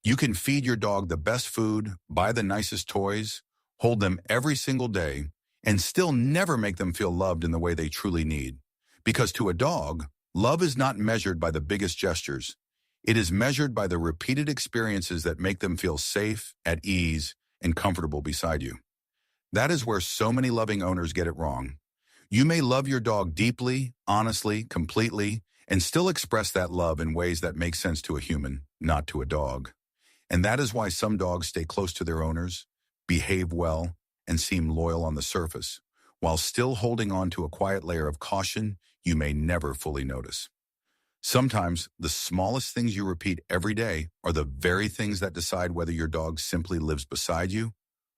You can feed your dog the best food, buy the nicest toys, hold them every single day, and still never make them feel loved in the way they truly need. Because to a dog, love is not measured by the biggest gestures. It is measured by the repeated experiences that make them feel safe, at ease, and comfortable beside you. That is where so many loving owners get it wrong. You may love your dog deeply, honestly, completely, and still express that love in ways that make sense to a human, not to a dog. And that is why some dogs stay close to their owners, behave well, and seem loyal on the surface, while still holding on to a quiet layer of caution you may never fully notice. Sometimes, the smallest things you repeat every day are the very things that decide whether your dog simply lives beside you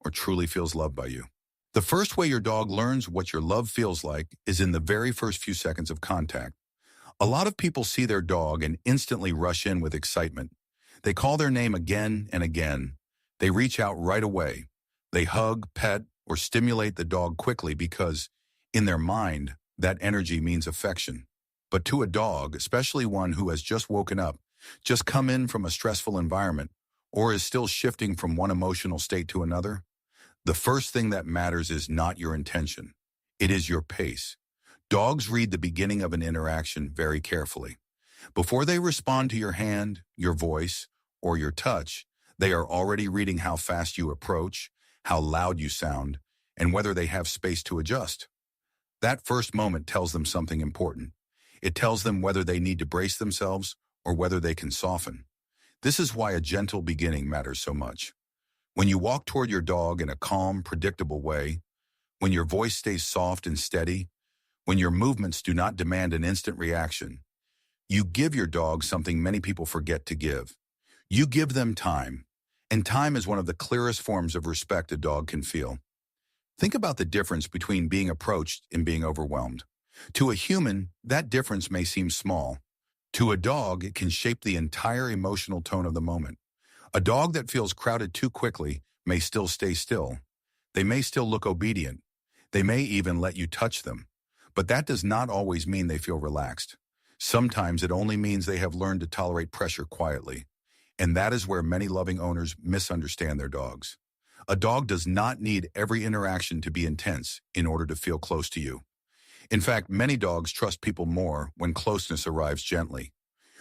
or truly feels loved by you. The first way your dog learns what your love feels like is in the very first few seconds of contact. A lot of people see their dog and instantly rush in with excitement. They call their name again and again. They reach out right away. They hug, pet, or stimulate the dog quickly because, in their mind, that energy means affection. But to a dog, especially one who has just woken up, just come in from a stressful environment, or is still shifting from one emotional state to another, the first thing that matters is not your intention. It is your pace. Dogs read the beginning of an interaction very carefully. Before they respond to your hand, your voice, or your touch, they are already reading how fast you approach, how loud you sound, and whether they have space to adjust. That first moment tells them something important. It tells them whether they need to brace themselves or whether they can soften. This is why a gentle beginning matters so much. When you walk toward your dog in a calm, predictable way, when your voice stays soft and steady, when your movements do not demand an instant reaction, you give your dog something many people forget to give. You give them time, and time is one of the clearest forms of respect a dog can feel. Think about the difference between being approached and being overwhelmed. To a human, that difference may seem small. To a dog, it can shape the entire emotional tone of the moment. A dog that feels crowded too quickly may still stay still. They may still look obedient. They may even let you touch them. But that does not always mean they feel relaxed. Sometimes it only means they have learned to tolerate pressure quietly. And that is where many loving owners misunderstand their dogs. A dog does not need every interaction to be intense in order to feel close to you. In fact, many dogs trust people more when closeness arrives gently.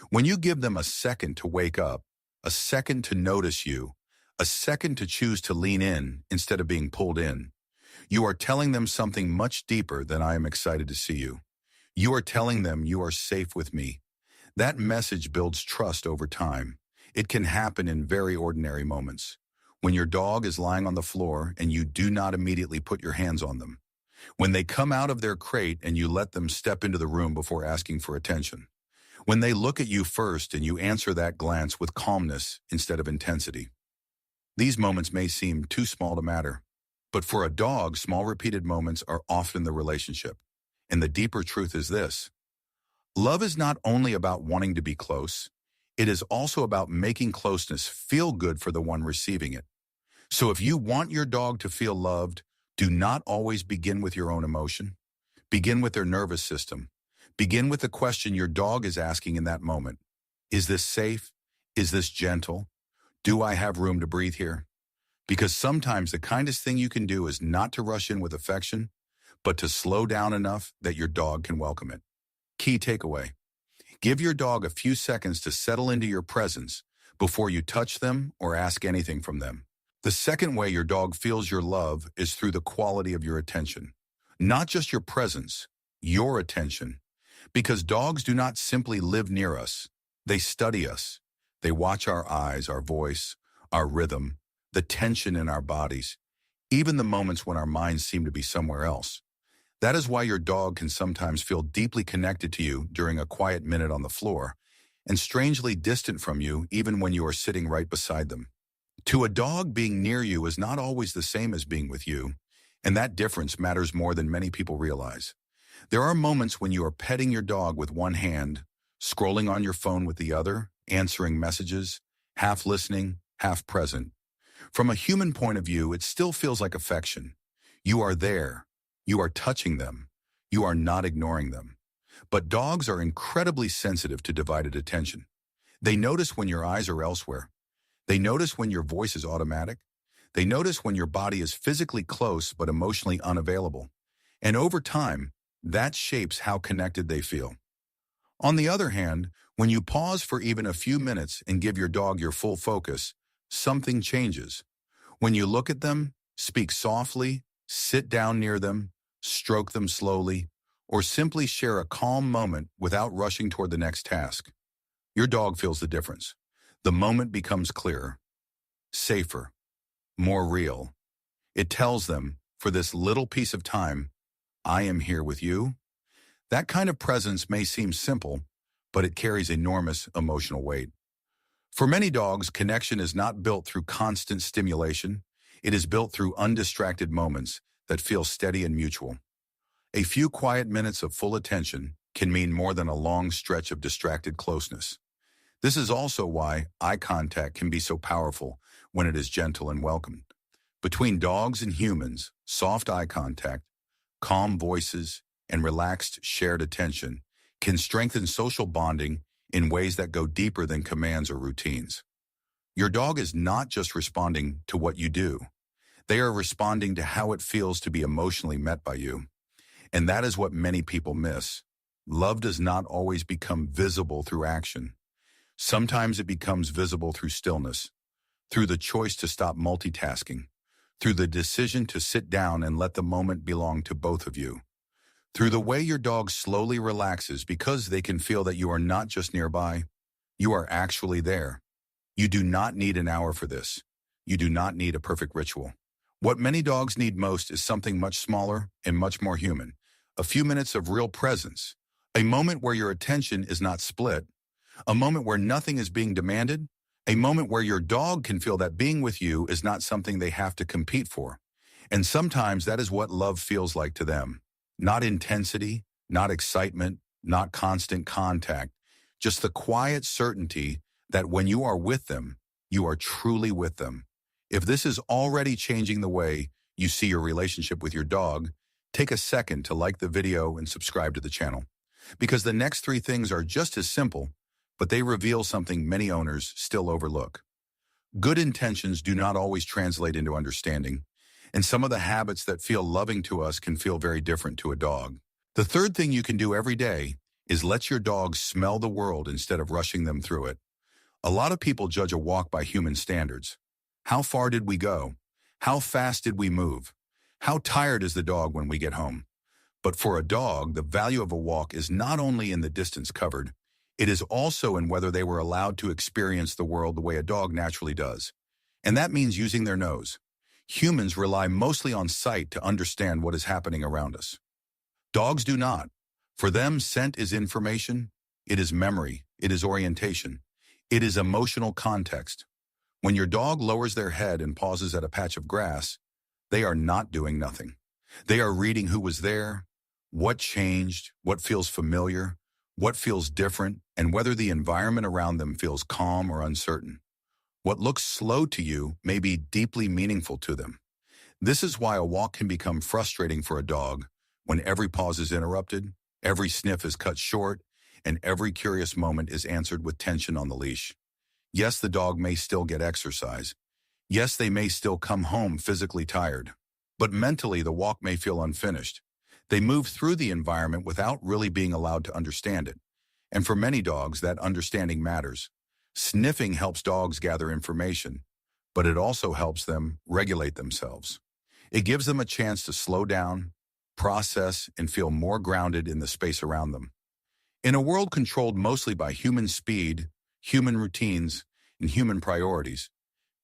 When you give them a second to wake up, a second to notice you, a second to choose to lean in instead of being pulled in, you are telling them something much deeper than "I am excited to see you." You are telling them you are safe with me. That message builds trust over time. It can happen in very ordinary moments. When your dog is lying on the floor and you do not immediately put your hands on them. When they come out of their crate and you let them step into the room before asking for attention. When they look at you first and you answer that glance with calmness instead of intensity. These moments may seem too small to matter. But for a dog, small repeated moments are often the relationship. And the deeper truth is this. Love is not only about wanting to be close, it is also about making closeness feel good for the one receiving it. So if you want your dog to feel loved, do not always begin with your own emotion. Begin with their nervous system. Begin with the question your dog is asking in that moment. Is this safe? Is this gentle? Do I have room to breathe here? Because sometimes the kindest thing you can do is not to rush in with affection, but to slow down enough that your dog can welcome it. Key takeaway. Give your dog a few seconds to settle into your presence before you touch them or ask anything from them. The second way your dog feels your love is through the quality of your attention. Not just your presence, your attention. Because dogs do not simply live near us. They study us. They watch our eyes, our voice, our rhythm, the tension in our bodies, even the moments when our minds seem to be somewhere else. That is why your dog can sometimes feel deeply connected to you during a quiet minute on the floor, and strangely distant from you even when you are sitting right beside them. To a dog, being near you is not always the same as being with you, and that difference matters more than many people realize. There are moments when you are petting your dog with one hand, scrolling on your phone with the other, answering messages, half listening, half present. From a human point of view, it still feels like affection. You are there. You are touching them. You are not ignoring them. But dogs are incredibly sensitive to divided attention. They notice when your eyes are elsewhere. They notice when your voice is automatic. They notice when your body is physically close but emotionally unavailable. And over time, that shapes how connected they feel. On the other hand, when you pause for even a few minutes and give your dog your full focus, something changes. When you look at them, speak softly, sit down near them, stroke them slowly, or simply share a calm moment without rushing toward the next task, your dog feels the difference. The moment becomes clearer, safer, more real. It tells them, for this little piece of time, I am here with you. That kind of presence may seem simple, but it carries enormous emotional weight. For many dogs, connection is not built through constant stimulation. It is built through undistracted moments that feel steady and mutual. A few quiet minutes of full attention can mean more than a long stretch of distracted closeness. This is also why eye contact can be so powerful when it is gentle and welcomed. Between dogs and humans, soft eye contact, calm voices, and relaxed shared attention can strengthen social bonding in ways that go deeper than commands or routines. Your dog is not just responding to what you do. They are responding to how it feels to be emotionally met by you. And that is what many people miss. Love does not always become visible through action. Sometimes it becomes visible through stillness, through the choice to stop multitasking, through the decision to sit down and let the moment belong to both of you, through the way your dog slowly relaxes because they can feel that you are not just nearby, you are actually there. You do not need an hour for this. You do not need a perfect ritual. What many dogs need most is something much smaller and much more human. A few minutes of real presence, a moment where your attention is not split, a moment where nothing is being demanded, a moment where your dog can feel that being with you is not something they have to compete for. And sometimes that is what love feels like to them. Not intensity, not excitement, not constant contact, just the quiet certainty that when you are with them, you are truly with them. If this is already changing the way you see your relationship with your dog, take a second to like the video and subscribe to the channel. Because the next 3 things are just as simple, but they reveal something many owners still overlook. Good intentions do not always translate into understanding, and some of the habits that feel loving to us can feel very different to a dog. The third thing you can do every day is let your dog smell the world instead of rushing them through it. A lot of people judge a walk by human standards. How far did we go? How fast did we move? How tired is the dog when we get home? But for a dog, the value of a walk is not only in the distance covered, it is also in whether they were allowed to experience the world the way a dog naturally does. And that means using their nose. Humans rely mostly on sight to understand what is happening around us. Dogs do not. For them, scent is information, it is memory, it is orientation, it is emotional context. When your dog lowers their head and pauses at a patch of grass, they are not doing nothing. They are reading who was there, what changed, what feels familiar, what feels different, and whether the environment around them feels calm or uncertain. What looks slow to you may be deeply meaningful to them. This is why a walk can become frustrating for a dog when every pause is interrupted, every sniff is cut short, and every curious moment is answered with tension on the leash. Yes, the dog may still get exercise. Yes, they may still come home physically tired. But mentally, the walk may feel unfinished. They move through the environment without really being allowed to understand it. And for many dogs, that understanding matters. Sniffing helps dogs gather information, but it also helps them regulate themselves. It gives them a chance to slow down, process, and feel more grounded in the space around them. In a world controlled mostly by human speed, human routines, and human priorities,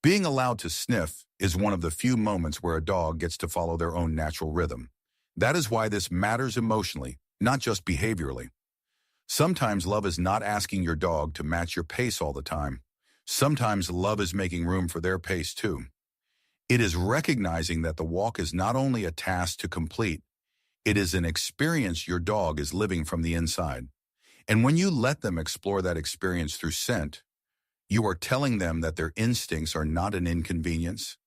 being allowed to sniff is one of the few moments where a dog gets to follow their own natural rhythm. That is why this matters emotionally, not just behaviorally. Sometimes love is not asking your dog to match your pace all the time. Sometimes love is making room for their pace too. It is recognizing that the walk is not only a task to complete, it is an experience your dog is living from the inside. And when you let them explore that experience through scent, you are telling them that their instincts are not an inconvenience.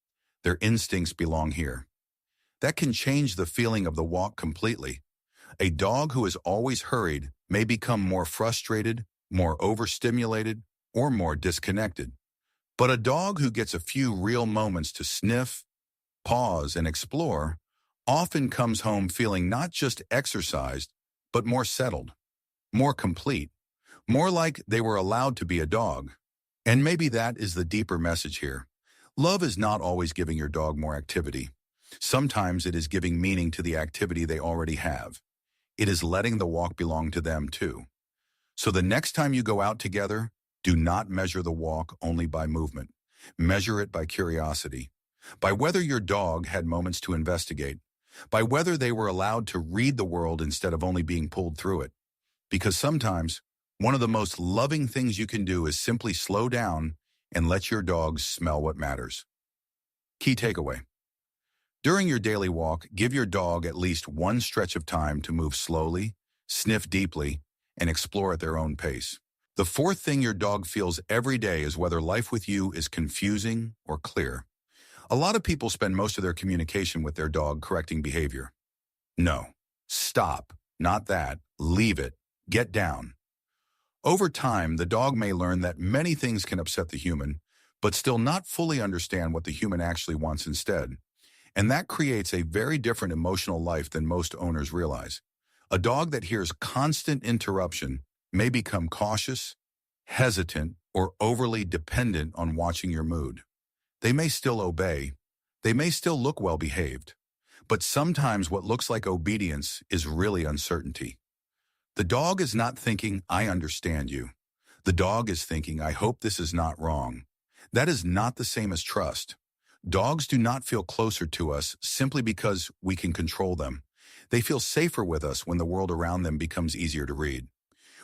Their instincts belong here. That can change the feeling of the walk completely. A dog who is always hurried may become more frustrated, more overstimulated, or more disconnected. But a dog who gets a few real moments to sniff, pause, and explore often comes home feeling not just exercised, but more settled, more complete, more like they were allowed to be a dog. And maybe that is the deeper message here. Love is not always giving your dog more activity. Sometimes it is giving meaning to the activity they already have. It is letting the walk belong to them too. So the next time you go out together, do not measure the walk only by movement. Measure it by curiosity, by whether your dog had moments to investigate, by whether they were allowed to read the world instead of only being pulled through it. Because sometimes, one of the most loving things you can do is simply slow down and let your dog smell what matters. Key takeaway. During your daily walk, give your dog at least one stretch of time to move slowly, sniff deeply, and explore at their own pace. The fourth thing your dog feels every day is whether life with you is confusing or clear. A lot of people spend most of their communication with their dog correcting behavior. No. Stop. Not that. Leave it. Get down. Over time, the dog may learn that many things can upset the human, but still not fully understand what the human actually wants instead. And that creates a very different emotional life than most owners realize. A dog that hears constant interruption may become cautious, hesitant, or overly dependent on watching your mood. They may still obey. They may still look well behaved. But sometimes what looks like obedience is really uncertainty. The dog is not thinking, I understand you. The dog is thinking, I hope this is not wrong. That is not the same as trust. Dogs do not feel closer to us simply because we can control them. They feel safer with us when the world around them becomes easier to read.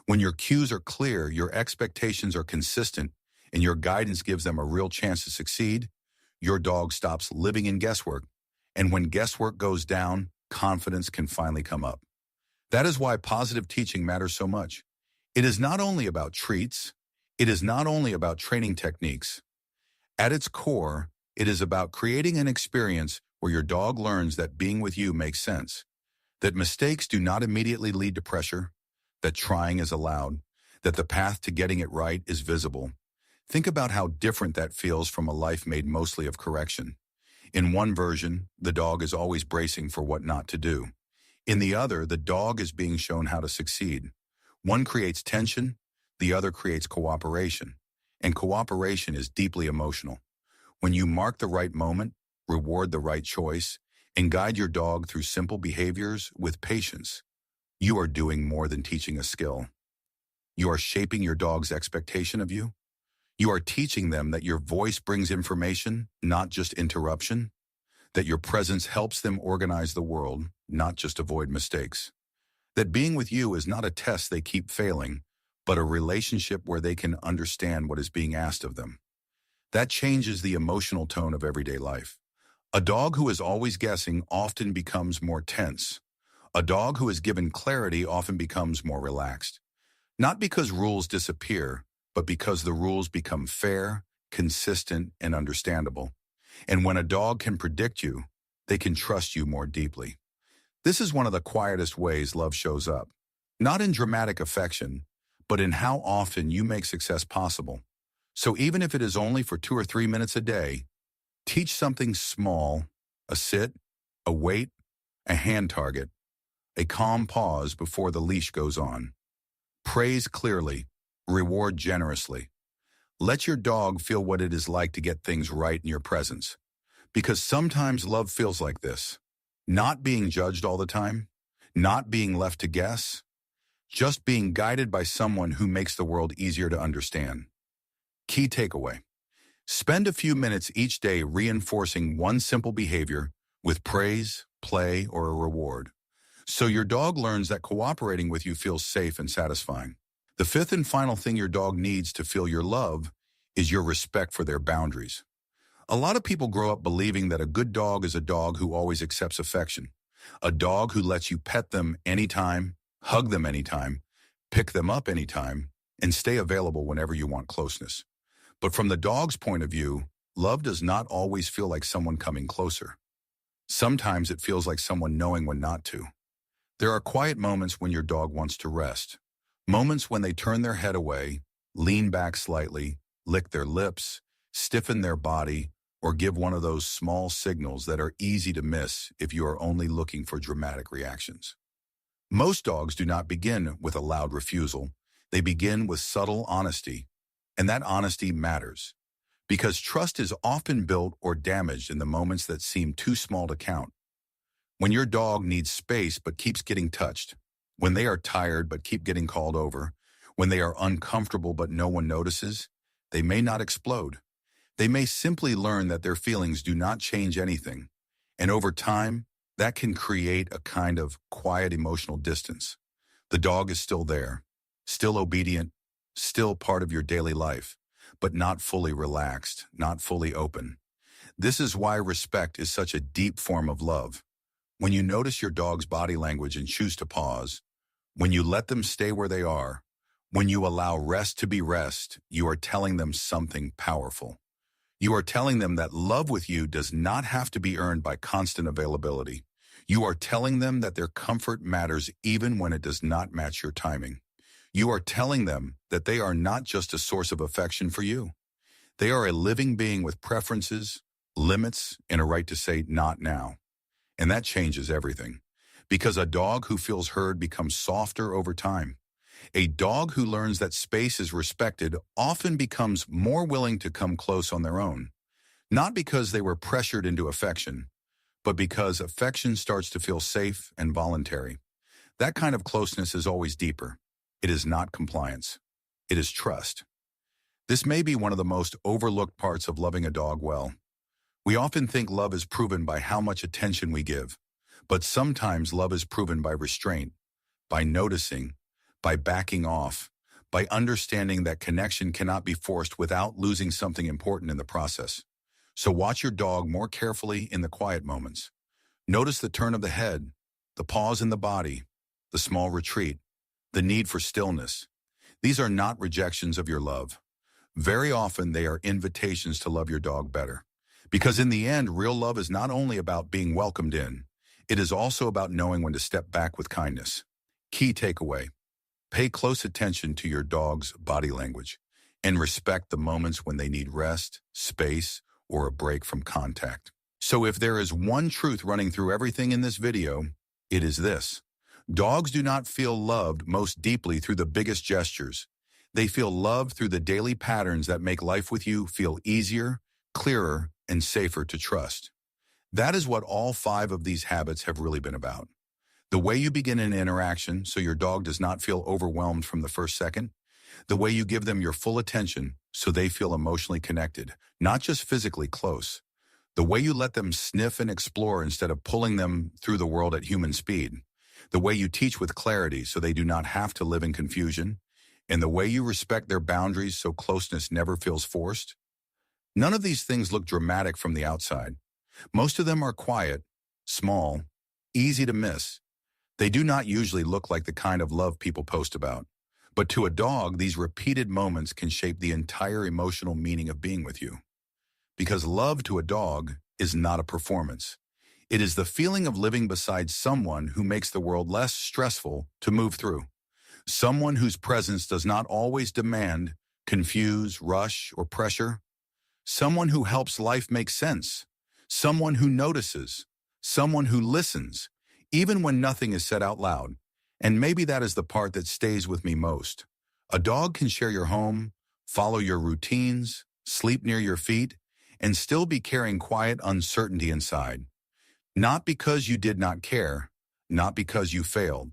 When your cues are clear, your expectations are consistent, and your guidance gives them a real chance to succeed, your dog stops living in guesswork. And when guesswork goes down, confidence can finally come up. That is why positive teaching matters so much. It is not only about treats. It is not only about training techniques. At its core, it is about creating an experience where your dog learns that being with you makes sense, that mistakes do not immediately lead to pressure, that trying is allowed, that the path to getting it right is visible. Think about how different that feels from a life made mostly of correction. In one version, the dog is always bracing for what not to do. In the other, the dog is being shown how to succeed. One creates tension, the other creates cooperation. And cooperation is deeply emotional. When you mark the right moment, reward the right choice, and guide your dog through simple behaviors with patience, you are doing more than teaching a skill. You are shaping your dog's expectation of you. You are teaching them that your voice brings information, not just interruption, that your presence helps them organize the world, not just avoid mistakes, that being with you is not a test they keep failing, but a relationship where they can understand what is being asked of them. That changes the emotional tone of everyday life. A dog who is always guessing often becomes more tense. A dog who is given clarity often becomes more relaxed. Not because rules disappear, but because the rules become fair, consistent, and understandable. And when a dog can predict you, they can trust you more deeply. This is one of the quietest ways love shows up. Not in dramatic affection, but in how often you make success possible. So even if it is only for 2 or 3 minutes a day, teach something small, a sit, a wait, a hand target, a calm pause before the leash goes on. Praise clearly, reward generously. Let your dog feel what it is like to get things right in your presence. Because sometimes love feels like this. Not being judged all the time, not being left to guess, just being guided by someone who makes the world easier to understand. Key takeaway. Spend a few minutes each day reinforcing one simple behavior with praise, play, or a reward. So your dog learns that cooperating with you feels safe and satisfying. The fifth and final thing your dog needs to feel your love is your respect for their boundaries. A lot of people grow up believing that a good dog is a dog who always accepts affection, a dog who lets you pet them anytime, hug them anytime, pick them up anytime, and stay available whenever you want closeness. But from the dog's point of view, love does not always feel like someone coming closer. Sometimes it feels like someone knowing when not to. There are quiet moments when your dog wants to rest. Moments when they turn their head away, lean back slightly, lick their lips, stiffen their body, or give one of those small signals that are easy to miss if you are only looking for dramatic reactions. Most dogs do not begin with a loud refusal. They begin with subtle honesty, and that honesty matters because trust is often built or damaged in the moments that seem too small to count. When your dog needs space but keeps getting touched, when they are tired but keep getting called over, when they are uncomfortable but no one notices, they may not explode. They may simply learn that their feelings do not change anything, and over time, that can create a kind of quiet emotional distance. The dog is still there, still obedient, still part of your daily life, but not fully relaxed, not fully open. This is why respect is such a deep form of love. When you notice your dog's body language and choose to pause, when you let them stay where they are, when you allow rest to be rest, you are telling them something powerful. You are telling them that love with you does not have to be earned by constant availability. You are telling them that their comfort matters even when it does not match your timing. You are telling them that they are not just a source of affection for you. They are a living being with preferences, limits, and a right to say not now. And that changes everything. Because a dog who feels heard becomes softer over time. A dog who learns that space is respected often becomes more willing to come close on their own, not because they were pressured into affection, but because affection starts to feel safe and voluntary. That kind of closeness is always deeper. It is not compliance. It is trust. This may be one of the most overlooked parts of loving a dog well. We often think love is proven by how much attention we give, but sometimes love is proven by restraint, by noticing, by backing off, by understanding that connection cannot be forced without losing something important in the process. So watch your dog more carefully in the quiet moments. Notice the turn of the head, the pause in the body, the small retreat, the need for stillness. These are not rejections of your love. Very often they are invitations to love your dog better. Because in the end, real love is not only about being welcomed in, it is also about knowing when to step back with kindness. Key takeaway: pay close attention to your dog's body language and respect the moments when they need rest, space, or a break from contact. So if there is one truth running through everything in this video, it is this. Dogs do not feel loved most deeply through the biggest gestures. They feel loved through the daily patterns that make life with you feel easier, clearer, and safer to trust. That is what all 5 of these habits have really been about. The way you begin an interaction so your dog does not feel overwhelmed from the first second. The way you give them your full attention so they feel emotionally connected, not just physically close. The way you let them sniff and explore instead of pulling them through the world at human speed. The way you teach with clarity so they do not have to live in confusion. And the way you respect their boundaries so closeness never feels forced. None of these things look dramatic from the outside. Most of them are quiet, small, easy to miss. They do not usually look like the kind of love people post about. But to a dog, these repeated moments can shape the entire emotional meaning of being with you. Because love to a dog is not a performance. It is the feeling of living beside someone who makes the world less stressful to move through. Someone whose presence does not always demand, confuse, rush, or pressure. Someone who helps life make sense. Someone who notices. Someone who listens, even when nothing is said out loud. And maybe that is the part that stays with me most. A dog can share your home, follow your routines, sleep near your feet, and still be carrying quiet uncertainty inside. Not because you did not care, not because you failed,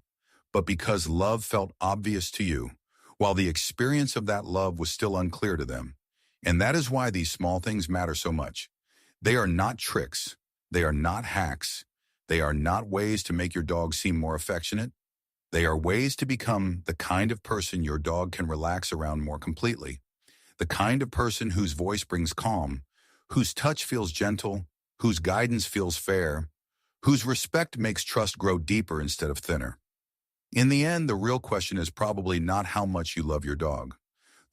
but because love felt obvious to you, while the experience of that love was still unclear to them. And that is why these small things matter so much. They are not tricks. They are not hacks. They are not ways to make your dog seem more affectionate. They are ways to become the kind of person your dog can relax around more completely. The kind of person whose voice brings calm, whose touch feels gentle, whose guidance feels fair, whose respect makes trust grow deeper instead of thinner. In the end, the real question is probably not how much you love your dog.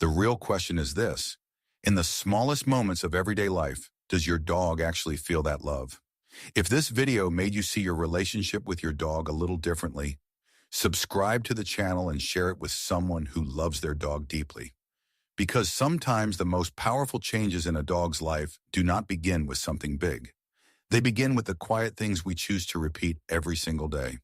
The real question is this: in the smallest moments of everyday life, does your dog actually feel that love? If this video made you see your relationship with your dog a little differently, subscribe to the channel and share it with someone who loves their dog deeply. Because sometimes the most powerful changes in a dog's life do not begin with something big. They begin with the quiet things we choose to repeat every single day.